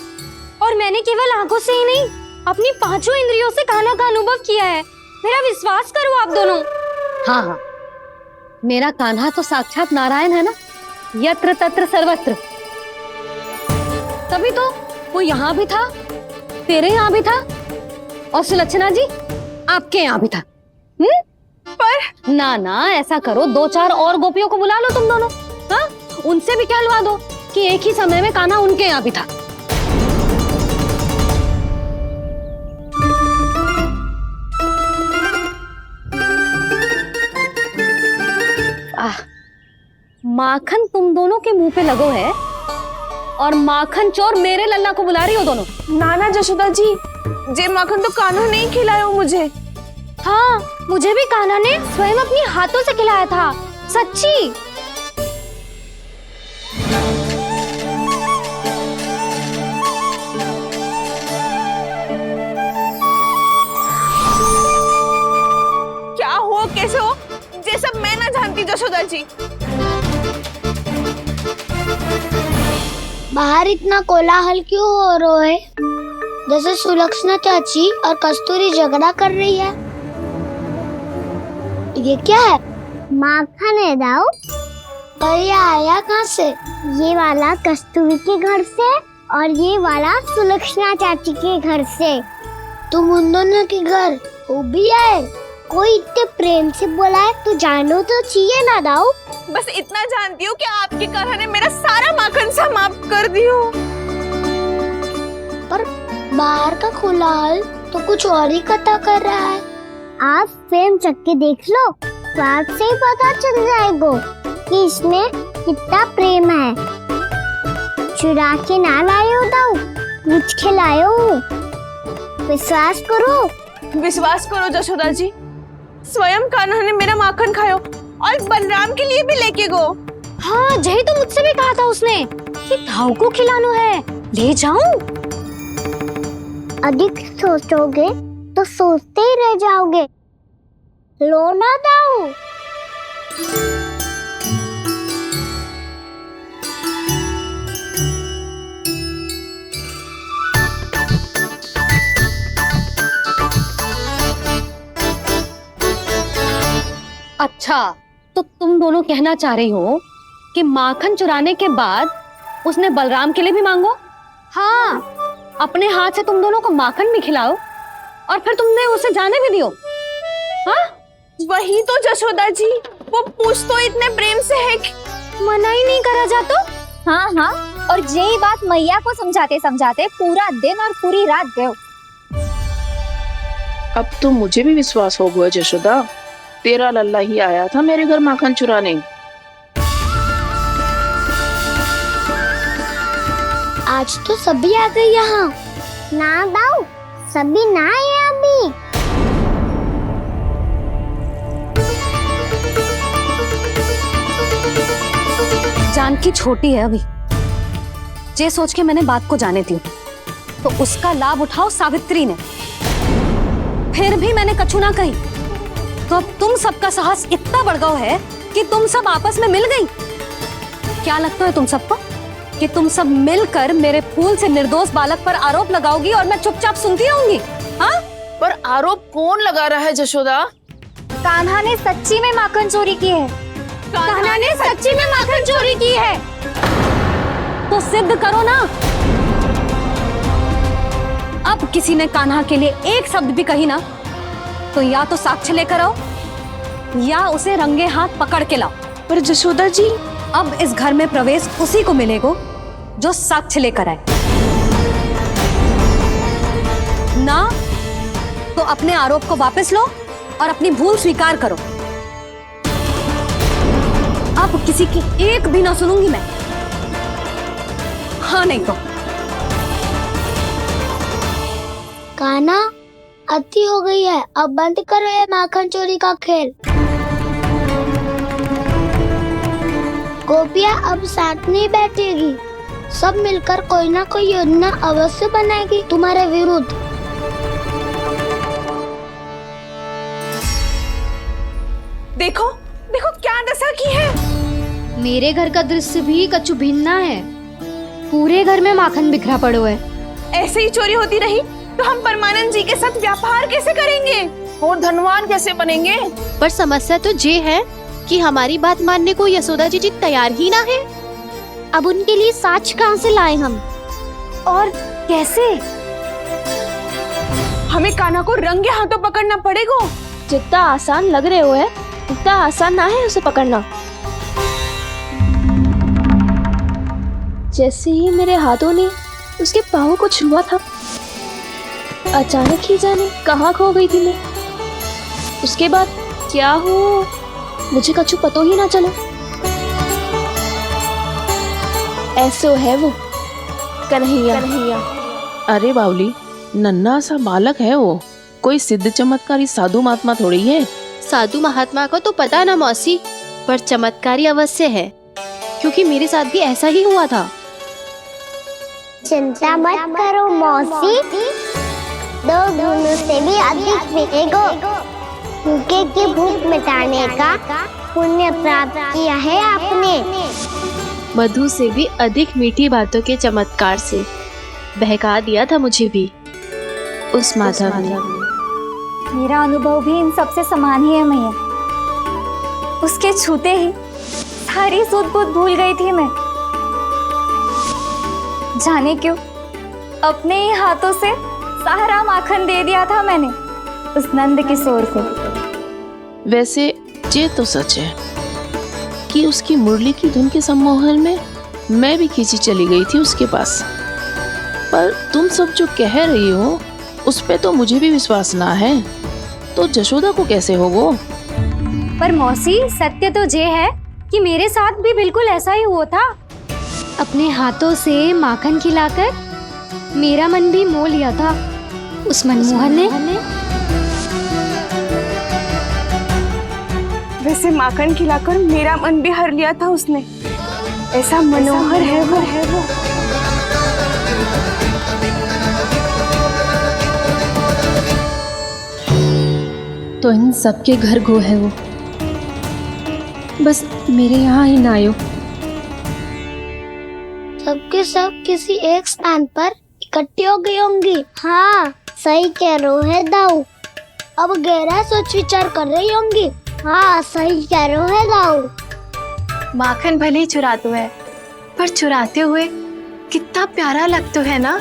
S9: और मैंने केवल आंखों से ही नहीं, अपनी 5 इंद्रियों से कान्हा का अनुभव किया है। मेरा विश्वास करो आप दोनों। हाँ हाँ, मेरा कान्हा तो साक्षात नारायण है ना, यत्र तत्र सर्वत्र। तभी तो वो यहाँ भी था, तेरे यहाँ भी था, और सुलक्षणा जी आपके यहाँ भी था।
S10: पर
S9: ना ना, ऐसा करो, 2-4 और गोपियों को बुला लो तुम दोनों। हाँ, उनसे भी कहलवा दो कि एक ही समय में कान्हा उनके यहाँ भी था। माखन तुम दोनों के मुंह पे लगो है, और माखन चोर मेरे लल्ला को बुला रही हो दोनों।
S10: नाना जशोदा जी, जे माखन तो कान्हा ने ही खिलाया मुझे।
S9: हाँ, मुझे भी कान्हा ने स्वयं अपनी हाथों से खिलाया था, सच्ची।
S10: क्या हो, कैसे हो, ये सब मैं ना जानती जशोदा जी।
S6: बाहर इतना कोलाहल क्यों हो रहा है? जैसे सुलक्षणा चाची और कस्तूरी झगड़ा कर रही है। ये क्या है? माखन है दाऊ। और ये आया कहाँ से? ये वाला कस्तूरी के घर से और ये वाला सुलक्षणा चाची के घर से। तुम उन दोनों के घर हो भी आए? कोई इतने प्रेम से बोला है तो जानो तो चाहिए ना दाऊ।
S10: बस इतना जानती हूँ कि आपकी कान्हा ने मेरा सारा माखन समाप्त कर दियो।
S6: पर बाहर का खुला हाल तो कुछ और ही कथा कर रहा है। आप प्रेम चक्के देख लो, बात से ही पता चल जाएगा कि इसमें कितना प्रेम है। चुरा के ना लायो दाऊ, मुझ खिलायो। विश्वास करो
S10: जशोदा जी, स्वयं कान्हा ने मेरा माखन खायो और बलराम के लिए भी लेके गो।
S9: हाँ, यही तो मुझसे भी कहा था उसने कि दाऊ को खिलाना है, ले जाऊं।
S6: अधिक सोचोगे तो सोचते ही रह जाओगे। लो ना दाऊ।
S9: अच्छा, तो तुम दोनों कहना चाह रही हो कि माखन चुराने के बाद उसने बलराम के लिए भी मांगो? हाँ, अपने हाथ से तुम दोनों को माखन भी खिलाओ और फिर तुमने उसे जाने भी दियो। हाँ?
S10: वही तो जशोदा जी, वो पूछ तो इतने प्रेम से है कि
S9: मना ही नहीं करा जाता।
S13: हाँ हाँ, और यही बात मैया को समझाते समझाते पूरा दिन और पूरी रात गए।
S14: अब तो मुझे भी विश्वास हो गया जशोदा, तेरा लल्ला ही आया था मेरे घर माखन चुराने।
S6: आज तो सभी आ गए यहाँ। ना दाऊ, सभी ना आए अभी।
S9: जानकी छोटी है अभी, जे सोच के मैंने बात को जाने दी, तो उसका लाभ उठाओ सावित्री ने। फिर भी मैंने कछु ना कही, तो अब तुम सबका साहस इतना बढ़ गया है कि तुम सब आपस में मिल गई। क्या लगता है तुम सबको कि तुम सब मिलकर मेरे फूल से निर्दोष बालक पर आरोप लगाओगी और मैं चुपचाप सुनती रहूंगी? हाँ?
S14: पर आरोप कौन लगा रहा है जशोदा?
S13: कान्हा ने सच्ची में माखन चोरी की है।
S9: कान्हा ने सच्ची में माखन चोरी की है, तो सिद्ध करो ना। अब किसी ने कान्हा के लिए एक शब्द भी कही ना, तो या तो साक्ष्य लेकर आओ या उसे रंगे हाथ पकड़ के लाओ।
S14: पर जशोदा जी,
S9: अब इस घर में प्रवेश उसी को मिलेगा जो साक्ष्य लेकर आए। ना तो अपने आरोप को वापस लो और अपनी भूल स्वीकार करो। अब किसी की एक भी ना सुनूंगी मैं। हाँ नहीं तो
S6: कान्हा, अति हो गई है, अब बंद करो ये माखन चोरी का खेल। गोपियाँ अब साथ नहीं बैठेगी, सब मिलकर कोई ना कोई योजना अवश्य बनाएगी तुम्हारे विरुद्ध।
S10: देखो देखो क्या दशा की है।
S9: मेरे घर का दृश्य भी कछु भिन्न है। पूरे घर में माखन बिखरा पड़ो है।
S10: ऐसे ही चोरी होती रही तो हम परमानंद जी के साथ व्यापार कैसे करेंगे
S14: और धनवान कैसे बनेंगे?
S15: पर समस्या तो ये है कि हमारी बात मानने को यशोदा जी तैयार ही ना है। अब उनके लिए साक्ष्य कहाँ से लाएं हम,
S9: और कैसे?
S10: हमें कान्हा को रंगे हाथों पकड़ना पड़ेगा।
S15: जितना आसान लग रहे हो है उतना आसान ना है उसे पकड़ना। जैसे ही मेरे हाथों ने उसके पाँव को छुआ था, अचानक ही जाने कहाँ खो गई थी मैं। उसके बाद क्या हो मुझे कछु पतो ही ना चला। ऐसो है वो कन्हैया।
S14: अरे बावली, नन्हा सा बालक है वो, कोई सिद्ध चमत्कारी साधु महात्मा थोड़ी है।
S15: साधु महात्मा को तो पता ना मौसी, पर चमत्कारी अवश्य है, क्योंकि मेरे साथ भी ऐसा ही हुआ था।
S6: चिंता मत करो मौसी, 2 गुणों से भी अधिक मिलेगा। भूखे की भूख मिटाने का पुण्य प्राप्त किया है आपने।
S15: मधु से भी अधिक मीठी बातों के चमत्कार से बहका दिया था मुझे भी उस माधव ने।
S13: मेरा अनुभव भी इन सबसे समान ही है मैया। उसके छूते ही सारी सूझबूझ भूल गई थी मैं। जाने क्यों, अपने ही हाथों से सारा माखन दे दिया था मैंने उस नंद किशोर को।
S14: वैसे ये तो सच है कि उसकी मुरली की धुन के सम्मोहन में मैं भी खींची चली गई थी उसके पास। पर तुम सब जो कह रही हो उस पे तो मुझे भी विश्वास ना है, तो जशोदा को कैसे हो वो?
S9: पर मौसी, सत्य तो ये है कि मेरे साथ भी बिल्कुल ऐसा ही हुआ था। अपने हाथों से माखन खिलाकर मेरा मन भी मोह लिया था उस मनमोहन ने।
S10: वैसे माखन खिलाकर मेरा मन भी हर लिया था उसने। ऐसा मनोहर है वो।
S4: तो इन सबके घर गो है वो, बस मेरे यहाँ ही ना आयो।
S6: सबके सब किसी एक स्थान पर इकट्ठी हो गई होंगी। हाँ, सही कह रहे है दाऊ। अब गहरा सोच विचार कर रही होंगी। हाँ, सही कह रहे है दाऊ।
S8: माखन भले ही चुराते है, पर चुराते हुए कितना प्यारा लगता है ना।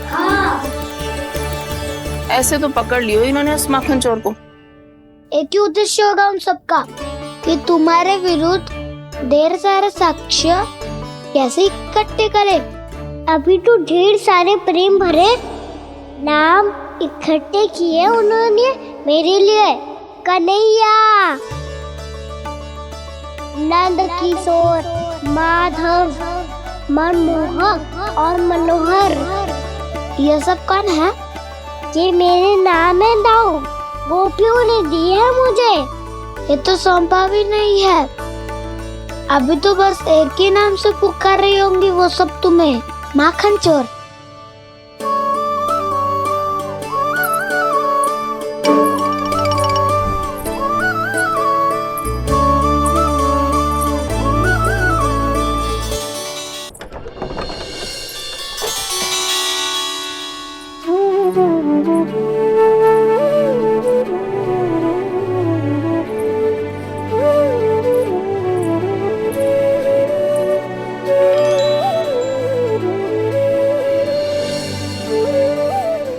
S6: हाँ।
S14: ऐसे तो पकड़ लियो इन्होंने उस माखन चोर को।
S6: एक ही उद्देश्य होगा उन सबका कि तुम्हारे विरुद्ध ढेर सारे साक्ष्य कैसे इकट्ठे करे। अभी तो ढेर सारे प्रेम भरे नाम इकट्ठे किए उन्होंने मेरे लिए। कन्हैया, नंद किशोर, माधव, मनमोहक और मनोहर, ये सब कौन है? ये मेरे नाम है दाऊ। गोपियों ने दी है मुझे, ये तो सौंपा भी नहीं है। अभी तो बस एक ही नाम से पुकार रही होंगी वो सब तुम्हें, माखन चोर।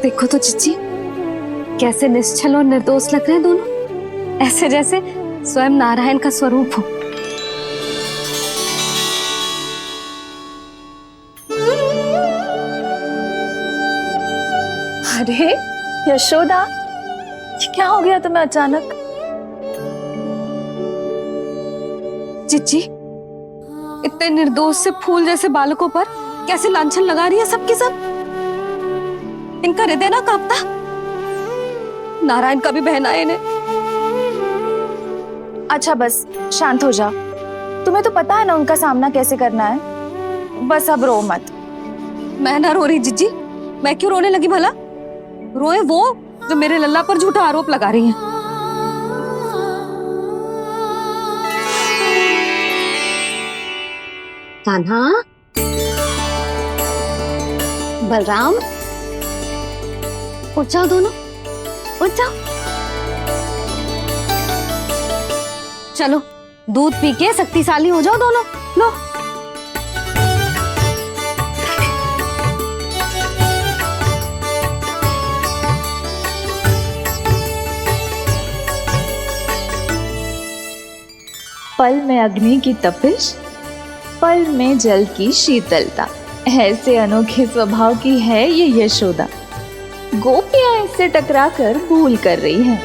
S12: देखो तो चिच्ची, कैसे निश्चल और निर्दोष लग रहे हैं दोनों, ऐसे जैसे स्वयं नारायण का स्वरूप हो।
S8: अरे यशोदा, ये क्या हो गया तुम्हें अचानक?
S12: चिच्ची, इतने निर्दोष से फूल जैसे बालकों पर कैसे लांछन लगा रही है सबकी सब। इनका हृदय ना कांपता? नारायण का भी बहना है इन्हें।
S8: अच्छा बस शांत हो जाओ, तुम्हें तो पता है ना उनका सामना कैसे करना है। बस अब रो मत।
S12: मैं ना रो रही जिज्जी, मैं क्यों रोने लगी भला? रोए वो जो मेरे लल्ला पर झूठा आरोप लगा रही हैं।
S9: कान्हा, बलराम, उठ जाओ दोनों, उठ जाओ। चलो दूध पी के शक्तिशाली हो जाओ दोनों। लो।
S8: पल में अग्नि की तपिश, पल में जल की शीतलता, ऐसे अनोखे स्वभाव की है ये यशोदा। गोपियां इससे टकराकर भूल कर रही हैं।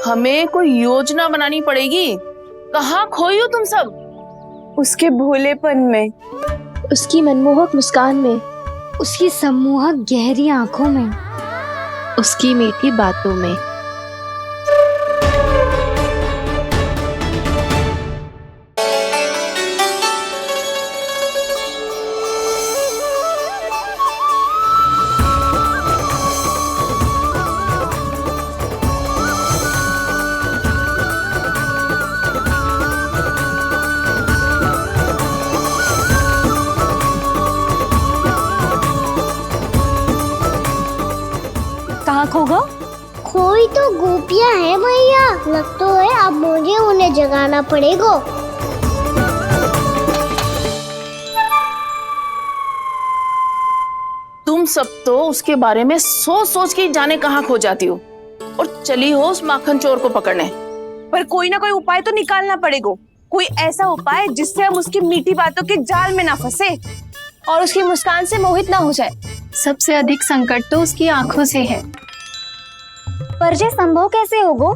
S14: हमें कोई योजना बनानी पड़ेगी। कहाँ खोई हो तुम सब?
S10: उसके भोलेपन में,
S15: उसकी मनमोहक मुस्कान में,
S9: उसकी सम्मोहक गहरी आंखों में,
S14: उसकी मीठी बातों में।
S6: तो गोपियां हैं भैया, लगता है अब मुझे उन्हें जगाना पड़ेगा।
S14: तुम सब तो उसके बारे में सोच सोच के जाने कहाँ खो जाती हो और चली हो उस माखन चोर को पकड़ने।
S10: पर कोई ना कोई उपाय तो निकालना पड़ेगा, कोई ऐसा उपाय जिससे हम उसकी मीठी बातों के जाल में ना फंसे
S12: और उसकी मुस्कान से मोहित ना हो जाए। सबसे अधिक संकट तो उसकी आंखों से है।
S9: पर ये संभव कैसे होगा?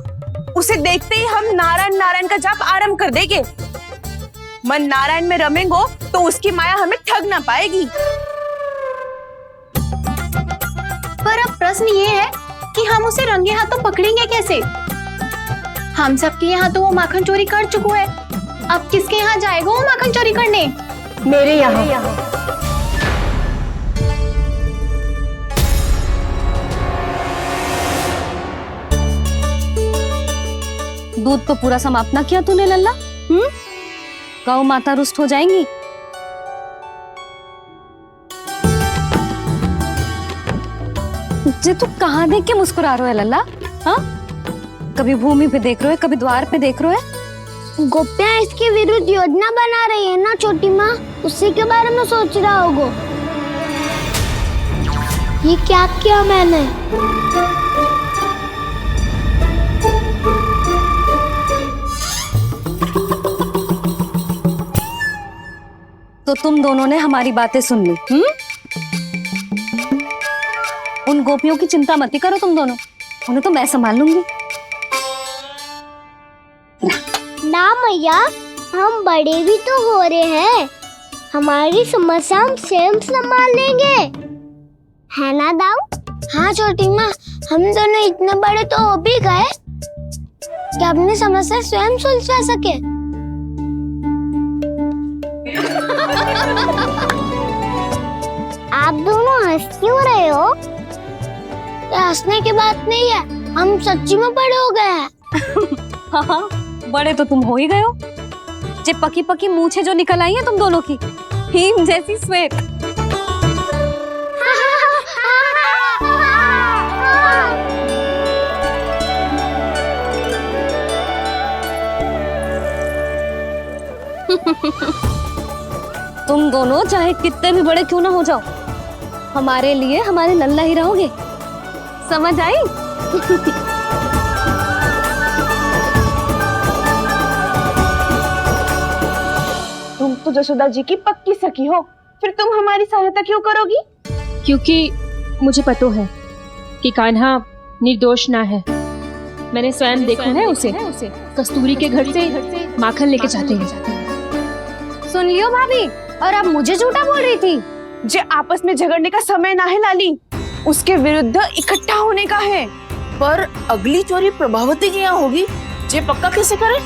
S10: उसे देखते ही हम नारायण नारायण का जाप आरंभ कर देंगे। मन नारायण में रमेंगो तो उसकी माया हमें ठग ना पाएगी।
S12: पर अब प्रश्न ये है कि हम उसे रंगे हाथों पकड़ेंगे कैसे? हम सबके यहाँ तो वो माखन चोरी कर चुका है, अब किसके यहाँ जाएगा वो माखन चोरी करने?
S4: मेरे यहाँ।
S9: दूध तो पूरा समाप्त ना किया तूने लल्ला। गौ माता रुष्ट हो जाएंगी। जे तू कहाँ देख के मुस्कुरा रहे हो लल्ला? हाँ, कभी भूमि पे देख रहे हो, कभी द्वार पे देख रहे हो।
S6: गोपियां इसके विरुद्ध योजना बना रही है ना छोटी माँ, उसी के बारे में सोच रहा होगा। ये क्या किया मैंने?
S9: तो तुम दोनों ने हमारी बातें सुन ली। उन गोपियों की चिंता मत करो तुम दोनों, उन्हें तो मैं संभाल लूंगी।
S6: ना मैया, हम बड़े भी तो हो रहे हैं, हमारी समस्या हम स्वयं संभाल लेंगे, है ना दाऊ? हाँ छोटी माँ, हम दोनों इतने बड़े तो हो भी गए कि अपनी समस्या स्वयं सुलझा सके। आप दोनों हंस क्यों रहे हो? ये हंसने की बात नहीं है, हम सच्ची में बड़े हो गए हैं।
S9: हाँ, बड़े तो तुम हो ही गए हो। जे पकी पकी मूछें जो निकल आई हैं तुम दोनों की, हिम जैसी श्वेत। तुम दोनों चाहे कितने भी बड़े क्यों ना हो जाओ, हमारे लिए हमारे लल्ला ही रहोगे, समझ आई?
S10: तुम तो जसोदा जी की पक्की सखी हो, फिर तुम हमारी सहायता क्यों करोगी?
S15: क्योंकि मुझे पता है कि कान्हा निर्दोष ना है। मैंने स्वयं देखा है उसे कस्तूरी के घर से माखन लेके जाते हैं।
S9: सुन लियो भाभी, और अब मुझे झूठा बोल रही थी।
S10: जे आपस में झगड़ने का समय ना है लाली, उसके विरुद्ध इकट्ठा होने का है।
S14: पर अगली चोरी प्रभावती की यहाँ होगी, जे पक्का कैसे करे?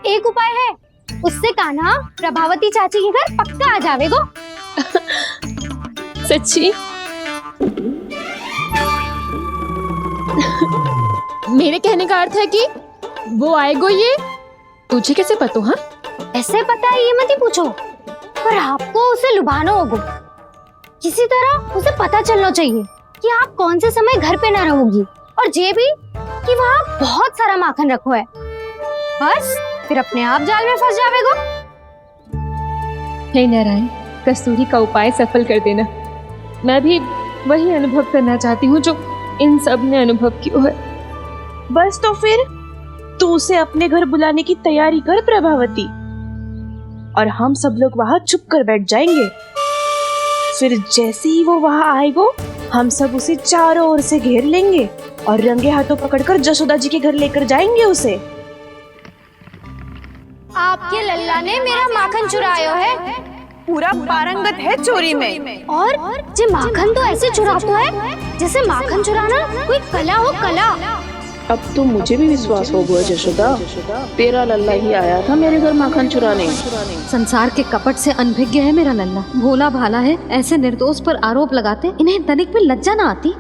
S9: एक उपाय है, उससे कान्हा प्रभावती चाची के घर पक्का आ जावेगो।
S15: सच्ची? मेरे कहने का अर्थ है कि वो आएगो, ये तुझे कैसे पता? हाँ,
S9: ऐसे पता है ये मत ही पूछो, पर आपको उसे लुभाना होगा। किसी तरह उसे पता चलना चाहिए कि आप कौन से समय घर पे ना रहोगी, और ये भी कि वहाँ बहुत सारा माखन रखो है। बस फिर अपने आप जाल में फंस जावेगो।
S15: हे नारायण, कस्तूरी का उपाय सफल कर देना। मैं भी वही अनुभव करना चाहती हूँ जो इन सब ने अनुभव किया है।
S14: बस तो फिर तू उसे अपने घर बुलाने की तैयारी कर प्रभावती, और हम सब लोग वहाँ चुप कर बैठ जाएंगे। फिर जैसे ही वो वहाँ आएगा, हम सब उसे चारों ओर से घेर लेंगे और रंगे हाथों पकड़कर जसोदा जी के घर लेकर जाएंगे उसे।
S9: आपके लल्ला ने मेरा माखन चुराया है,
S10: पूरा पारंगत है चोरी में।
S9: और जे माखन तो ऐसे चुराता है जैसे माखन चुराना कोई कला हो, कला।
S14: अब तो मुझे भी विश्वास हो गया जशोदा, तेरा लल्ला ही आया था मेरे घर माखन चुराने।
S9: संसार के कपट से अनभिज्ञ है मेरा लल्ला, भोला भाला है। ऐसे निर्दोष पर आरोप लगाते इन्हें तनिक भी लज्जा ना आती।